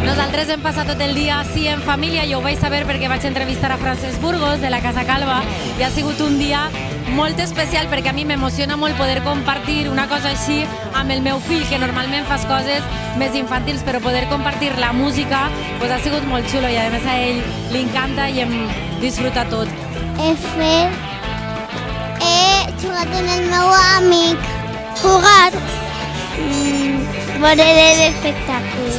Nosaltres hem passat tot el dia així en família, jo ho vaig saber perquè vaig entrevistar a Francesc Burgos de la Casa Calva i ha sigut un dia molt especial perquè a mi m'emociona molt poder compartir una cosa així amb el meu fill, que normalment fas coses més infantils, però poder compartir la música doncs ha sigut molt xulo i a més a ell li encanta i hem disfrutat tot. He jugat amb el meu amic. Jugar. Veure l'espectacle.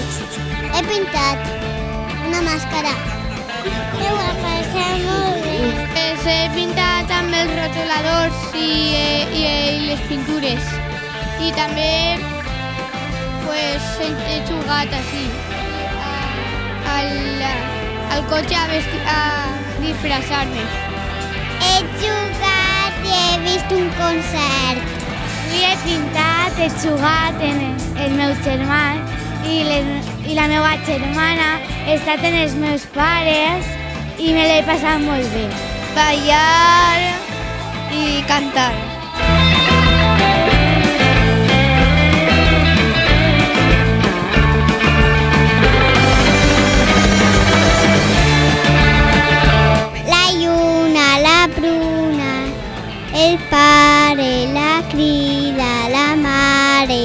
He pintat una màscara. Que ho ha passat molt bé. He pintat amb els rotuladors i les pintures. I també he jugat així al cotxe a disfressar-me. He jugat i he vist un concert. Avui he pintat, he jugat amb el meu germà i la meva germana, he estat amb els meus pares i me l'he passat molt bé. Ballar i cantar. La lluna, la pruna, el pare, la crida, la mare,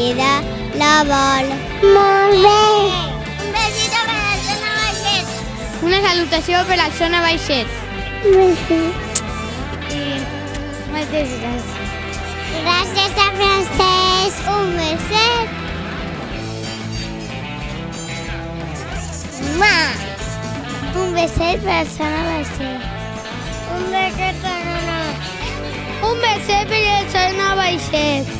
la bola. Molt bé! Un besito per la zona baixet. Una salutació per la zona baixet. I moltes gràcies. Gràcies a Francesc. Un beset. Un beset per la zona baixet. Un beset per la zona baixet.